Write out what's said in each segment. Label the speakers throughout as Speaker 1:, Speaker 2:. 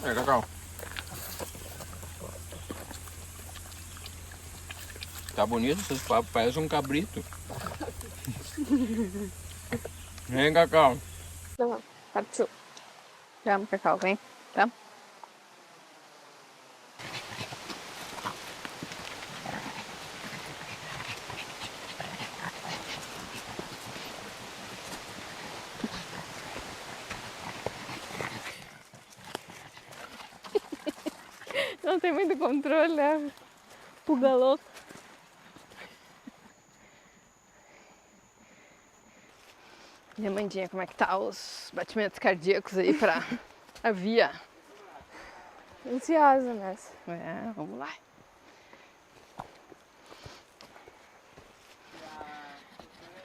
Speaker 1: É, Cacau. Tá bonito esses papos, parece um cabrito. Vem, Cacau.
Speaker 2: Vamos, partiu. Vamos, Cacau, vem. Vamos. Não tem muito controle, né? Puga louco. E Amandinha, como é que tá os batimentos cardíacos aí pra a via?
Speaker 3: Ansiosa nessa.
Speaker 2: É, vamos lá.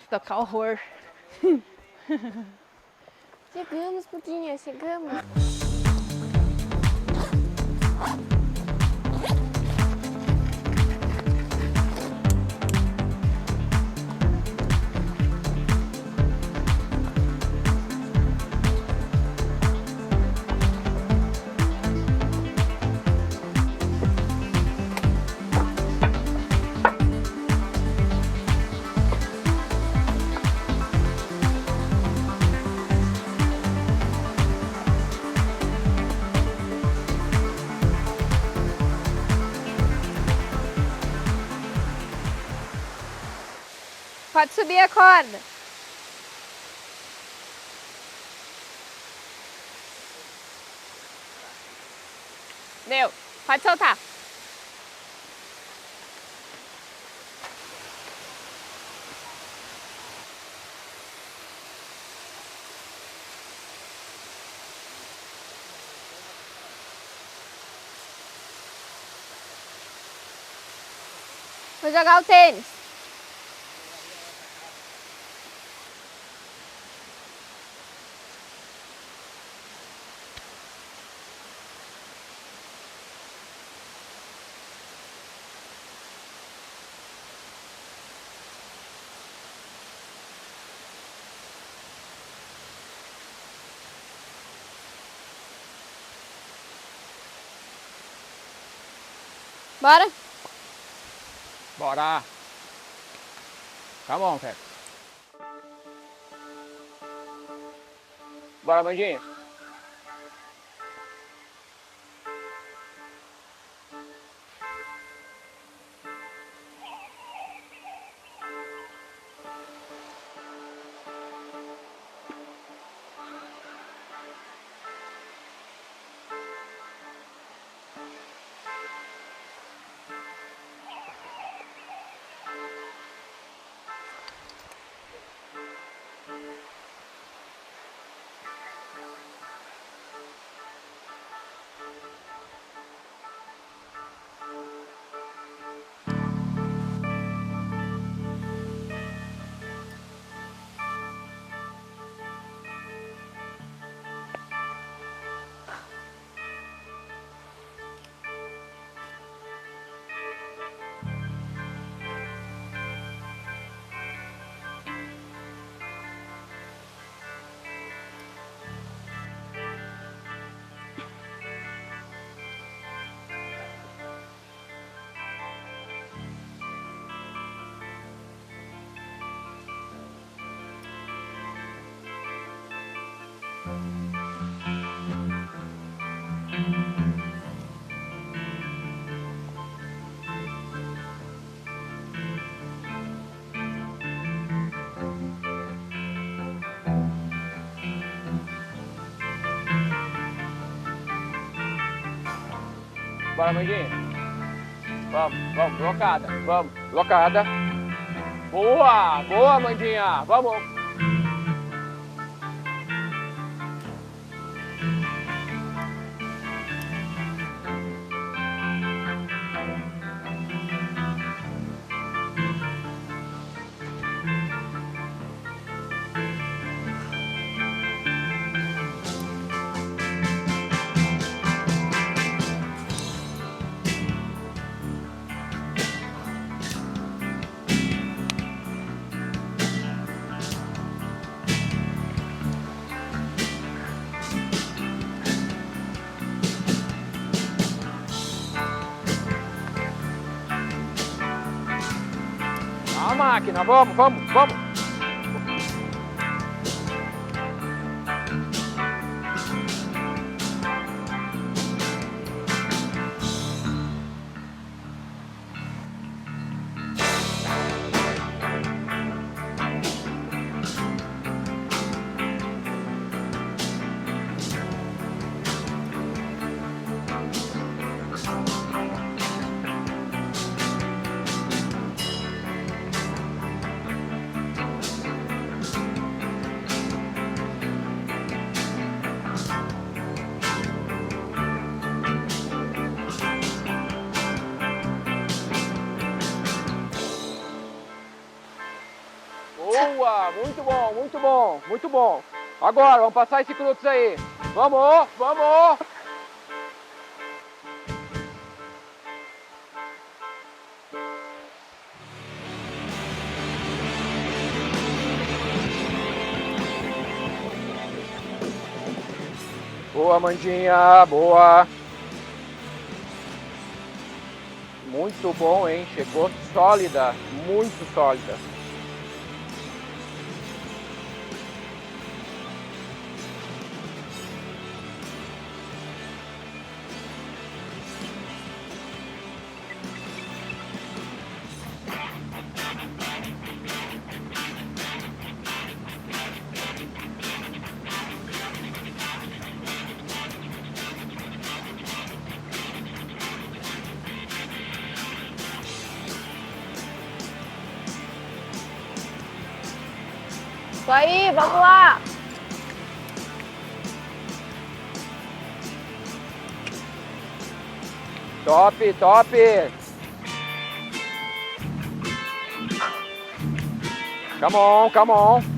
Speaker 2: Tocar horror.
Speaker 3: Chegamos, Putinha, chegamos.
Speaker 2: Pode subir a corda. Deu. Pode soltar. Vou jogar o tênis. Bora?
Speaker 1: Bora. Come on, Pepe. Bora, Bandinha. Bora, Bandinha. Vamos, blocada. Vamos, blocada. Boa, boa, Mandinha. Vamos. máquina. Vamos, vamos, vamos. Boa, muito bom, muito bom, muito bom. Agora, vamos passar esse crux aí. Vamos, vamos. Boa, Mandinha, boa. Muito bom, hein? Chegou sólida, muito sólida.
Speaker 3: Isso aí, vamos lá.
Speaker 1: Top, top. Come on, come on.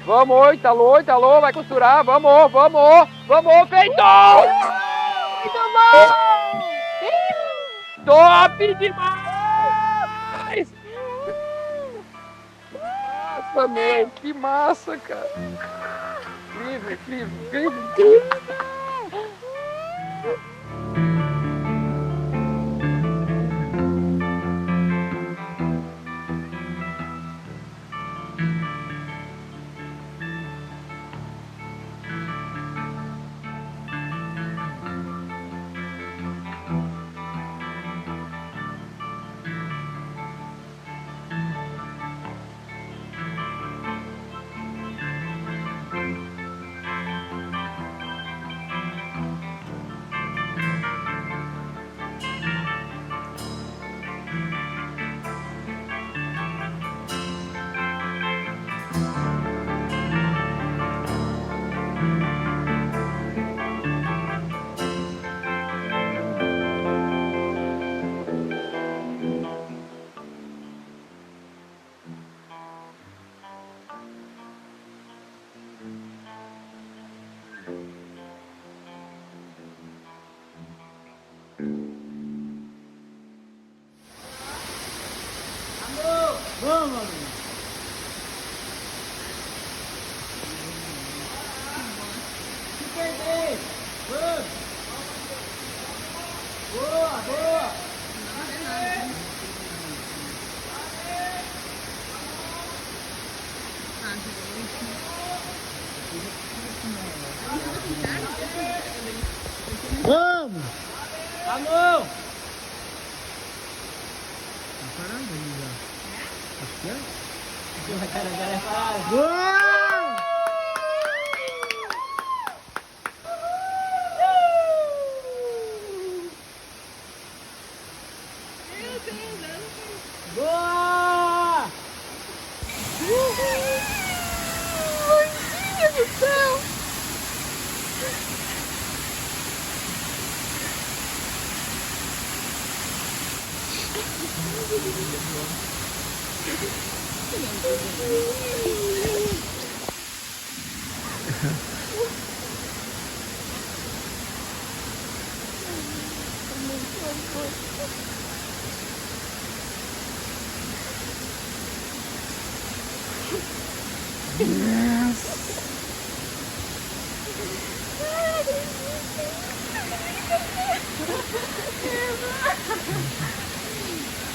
Speaker 1: Vamos, Italô, Italô, vai costurar, vamos, vamos, vamos, feito!
Speaker 3: Muito bom.
Speaker 1: Top demais! Nossa, meu, que massa, cara! Incrível, incrível, incrível, incrível!
Speaker 4: Vamos, amigo. Se perder. Vamos. Boa, boa. Vamos. Alô. Tá parando ali já. Acho que é. A cara dela é parada. Boa. Boa! Uhul! Meu Deus do céu!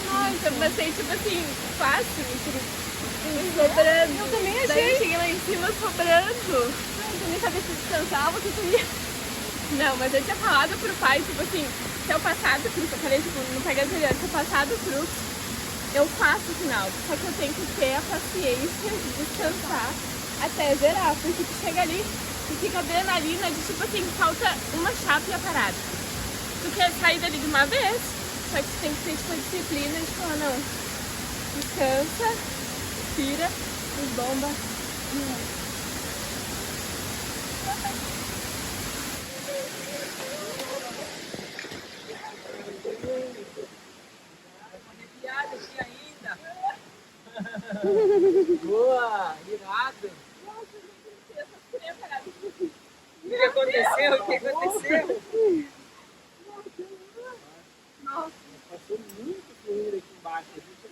Speaker 2: Nossa, eu passei tipo assim, fácil, sobrando. Eu também achei. Daí eu cheguei lá em cima sobrando. Eu nem sabia se descansava, que eu ia. Não, mas eu tinha falado pro pai, tipo assim, se eu passar do crux, eu falei tipo, no Pega Zeriano, se eu passar do crux, eu faço o final. Só que eu tenho que ter a paciência de descansar até zerar, porque tu chega ali e fica adrenalina de tipo assim, falta uma chapa e a parada. Tu quer sair dali de uma vez, só que tu tem que ter tipo a disciplina de falar, não, descansa, tira e bomba.
Speaker 4: Boa, irado. O que aconteceu? O que aconteceu?
Speaker 2: Nossa.
Speaker 4: Passou muito fluido aqui embaixo.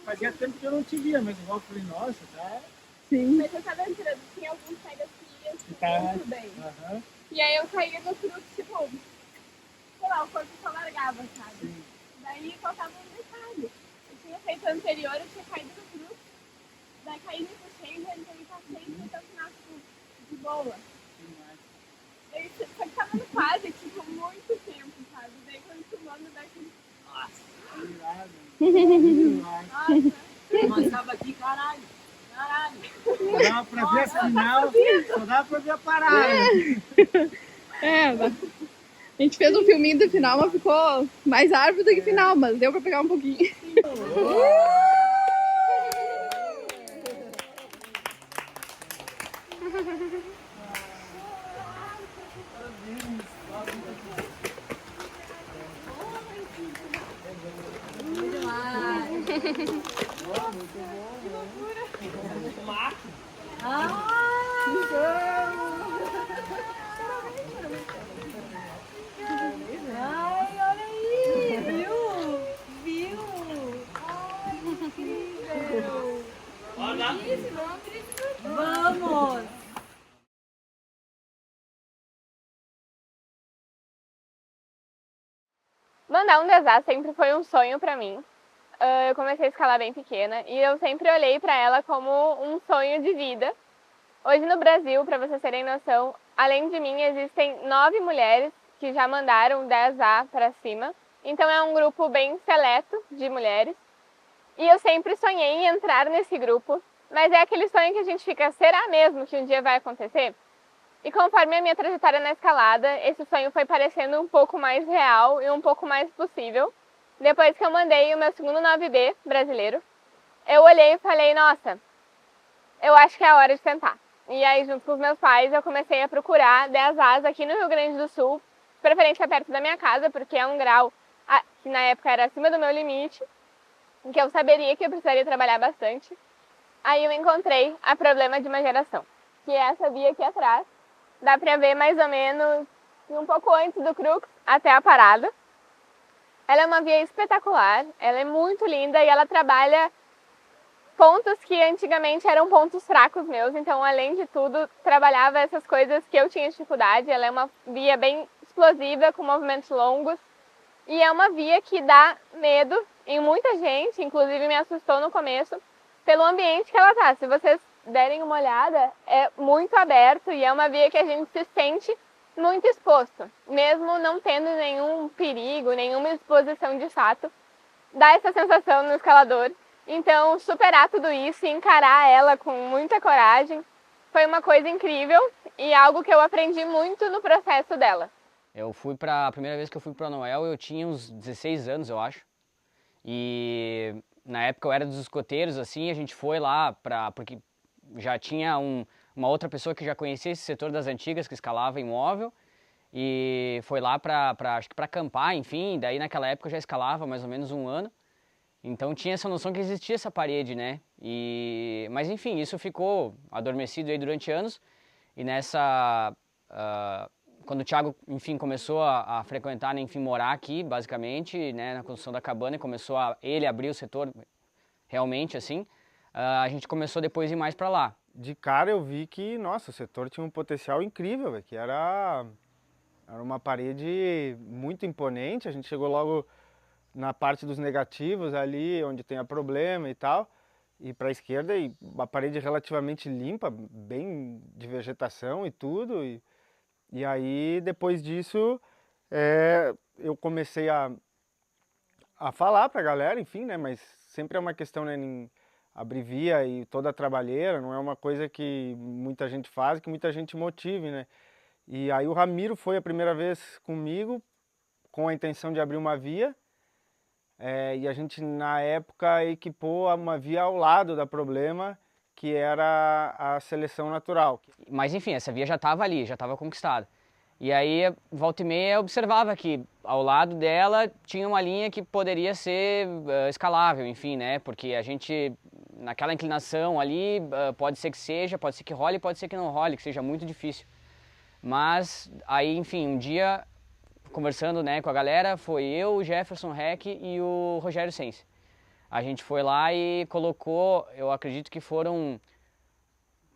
Speaker 4: Fazia tempo que eu não te via, mas igual eu falei, nossa, tá?
Speaker 2: Sim. Mas eu tava entrando, tinha alguns pegas que iam
Speaker 4: Tá.
Speaker 2: muito bem. E aí eu caía do crux, tipo, sei lá, o corpo só largava, sabe?
Speaker 4: Sim.
Speaker 2: Daí faltava um detalhe. Eu tinha feito anterior, eu tinha caído no crux, daí caí me puxei, já entrei pra frente até o final, tipo, de boa. Daí, só que tava no quase, tipo, muito tempo, sabe? Daí quando tu manda, dá aquele...
Speaker 4: Irado.
Speaker 2: Nossa.
Speaker 4: Passava aqui, caralho. Só dava pra ver essa final, só dava pra ver a parada.
Speaker 2: É, a gente fez um filminho do final, mas ficou mais árvore do que final, mas deu pra pegar um pouquinho.
Speaker 3: Ai, olha aí, viu? Viu? Ai, incrível. Vamos!
Speaker 2: Mandar um desar sempre foi um sonho pra mim. Eu comecei a escalar bem pequena e eu sempre olhei pra ela como um sonho de vida. Hoje no Brasil, pra vocês terem noção, além de mim existem 9 mulheres que já mandaram 10A pra cima. Então é um grupo bem seleto de mulheres. E eu sempre sonhei em entrar nesse grupo, mas é aquele sonho que a gente fica, será mesmo que um dia vai acontecer? E conforme a minha trajetória na escalada, esse sonho foi parecendo um pouco mais real e um pouco mais possível. Depois que eu mandei o meu segundo 9B brasileiro, eu olhei e falei, nossa, eu acho que é a hora de tentar. E aí, junto com os meus pais, eu comecei a procurar 10As aqui no Rio Grande do Sul, de preferência perto da minha casa, porque é um grau que na época era acima do meu limite, em que eu saberia que eu precisaria trabalhar bastante. Aí eu encontrei a Problema de uma Geração, que é essa via aqui atrás. Dá pra ver mais ou menos um pouco antes do crux até a parada. Ela é uma via espetacular, ela é muito linda e ela trabalha pontos que antigamente eram pontos fracos meus, então além de tudo trabalhava essas coisas que eu tinha dificuldade. Ela é uma via bem explosiva, com movimentos longos, e é uma via que dá medo em muita gente, inclusive me assustou no começo, pelo ambiente que ela tá. Se vocês derem uma olhada, é muito aberto e é uma via que a gente se sente muito exposto, mesmo não tendo nenhum perigo, nenhuma exposição de fato, dá essa sensação no escalador. Então, superar tudo isso e encarar ela com muita coragem foi uma coisa incrível e algo que eu aprendi muito no processo dela.
Speaker 5: A primeira vez que eu fui para Noel, eu tinha uns 16 anos, eu acho. E na época eu era dos escoteiros, assim, a gente foi lá porque já tinha uma outra pessoa que já conhecia esse setor das antigas, que escalava imóvel, e foi lá acho que para acampar, enfim. Daí naquela época eu já escalava mais ou menos um ano, então tinha essa noção que existia essa parede, né? Mas enfim, isso ficou adormecido aí durante anos, e quando o Thiago, enfim, começou a frequentar, né, enfim, morar aqui, basicamente, né, na construção da cabana, e começou ele abrir o setor realmente, assim, a gente começou depois a ir mais para lá.
Speaker 6: De cara eu vi que, nossa, o setor tinha um potencial incrível, véio, que era Era uma parede muito imponente, a gente chegou logo na parte dos negativos ali, onde tem a problema e tal, e para a esquerda, e uma parede relativamente limpa, bem de vegetação e tudo, e aí depois disso eu comecei a falar para a galera, enfim, né, mas sempre é uma questão, né, em abrir via e toda a trabalheira, não é uma coisa que muita gente faz, que muita gente motive, né. E aí o Ramiro foi a primeira vez comigo, com a intenção de abrir uma via, e a gente na época equipou uma via ao lado da problema, que era a seleção natural.
Speaker 5: Mas enfim, essa via já estava ali, já estava conquistada. E aí, volta e meia, eu observava que ao lado dela tinha uma linha que poderia ser escalável, enfim, né? Porque a gente, naquela inclinação ali, pode ser que seja, pode ser que role, pode ser que não role, que seja muito difícil. Mas aí, enfim, um dia, conversando, né, com a galera, foi eu, o Jefferson Heck e o Rogério Sense. A gente foi lá e colocou, eu acredito que foram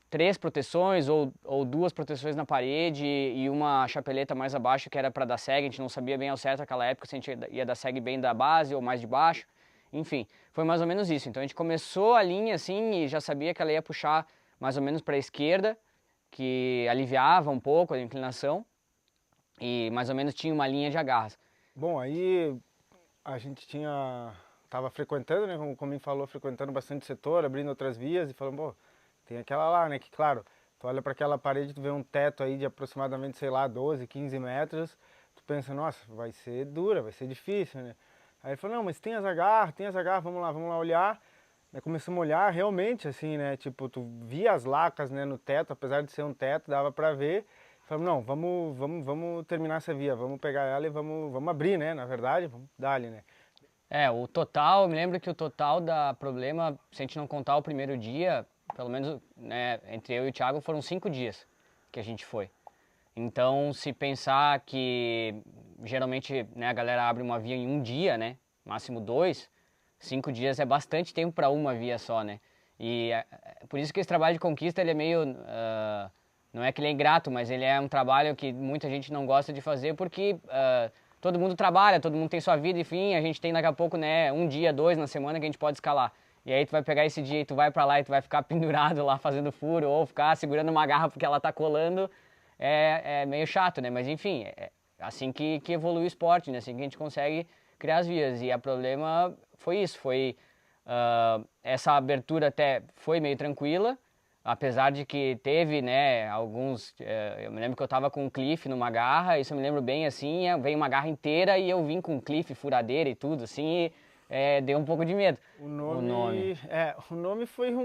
Speaker 5: 3 proteções ou 2 proteções na parede e uma chapeleta mais abaixo que era para dar seg. A gente não sabia bem ao certo naquela época se a gente ia dar seg bem da base ou mais de baixo. Enfim, foi mais ou menos isso. Então a gente começou a linha assim e já sabia que ela ia puxar mais ou menos para a esquerda, que aliviava um pouco a inclinação e mais ou menos tinha uma linha de agarras.
Speaker 6: Bom, aí a gente tava frequentando, né, como me falou, frequentando bastante setor, abrindo outras vias e falando, pô, tem aquela lá, né, que claro, tu olha para aquela parede, tu vê um teto aí de aproximadamente, sei lá, 12, 15 metros, tu pensa, nossa, vai ser dura, vai ser difícil, né. Aí ele falou, não, mas tem as agarras, vamos lá olhar. Aí começamos a olhar realmente, assim, né, tipo, tu via as lacas, né, no teto, apesar de ser um teto, dava para ver. Falamos, não, vamos terminar essa via, vamos pegar ela e vamos abrir, né, na verdade, vamos dar ali, né.
Speaker 5: O total, eu me lembro que o total da problema, se a gente não contar o primeiro dia, pelo menos, né, entre eu e o Thiago foram 5 dias que a gente foi. Então, se pensar que geralmente, né, a galera abre uma via em um dia, né, máximo 2, 5 dias é bastante tempo para uma via só, né. E por isso que esse trabalho de conquista ele é meio, não é que ele é ingrato, mas ele é um trabalho que muita gente não gosta de fazer porque todo mundo trabalha, todo mundo tem sua vida, enfim, a gente tem daqui a pouco, né, um dia, 2 na semana que a gente pode escalar. E aí tu vai pegar esse dia e tu vai pra lá e tu vai ficar pendurado lá fazendo furo ou ficar segurando uma garra porque ela tá colando, é meio chato, né? Mas enfim, é assim que evolui o esporte, né? Assim que a gente consegue criar as vias. E o problema foi isso, essa abertura até foi meio tranquila, apesar de que teve, né, alguns, eu me lembro que eu tava com um cliff numa garra, isso eu me lembro bem assim, veio uma garra inteira e eu vim com um cliff, furadeira e tudo, assim, deu um pouco de medo.
Speaker 6: O nome foi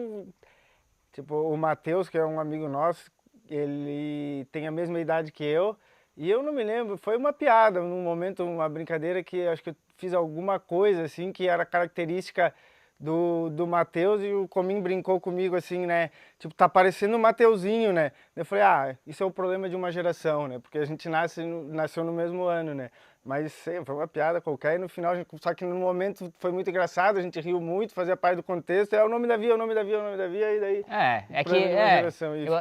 Speaker 6: tipo, o Matheus, que é um amigo nosso, ele tem a mesma idade que eu, e eu não me lembro, foi uma piada, num momento, uma brincadeira que acho que eu fiz alguma coisa assim, que era característica do Matheus, e o Comim brincou comigo assim, né, tipo, tá parecendo o Mateuzinho, né, eu falei, isso é o problema de uma geração, né, porque a gente nasceu no mesmo ano, né, mas foi uma piada qualquer, e no final, só que no momento foi muito engraçado, a gente riu muito, fazia parte do contexto, o nome da via, e daí...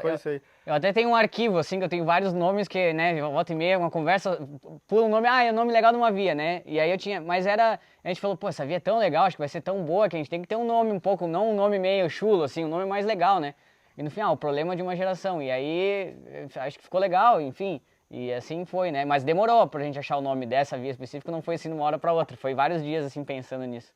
Speaker 6: foi isso aí.
Speaker 5: Eu até tenho um arquivo, assim, que eu tenho vários nomes que, né, volta e meia, uma conversa, pula um nome, é o nome legal de uma via, né, e aí eu tinha, mas a gente falou, pô, essa via é tão legal, acho que vai ser tão boa, que a gente tem que ter um nome um pouco, não um nome meio chulo, assim, um nome mais legal, né, e no final, o problema de uma geração, e aí, acho que ficou legal, enfim... E assim foi, né? Mas demorou pra gente achar o nome dessa via específica, não foi assim de uma hora pra outra. Foi vários dias assim pensando nisso.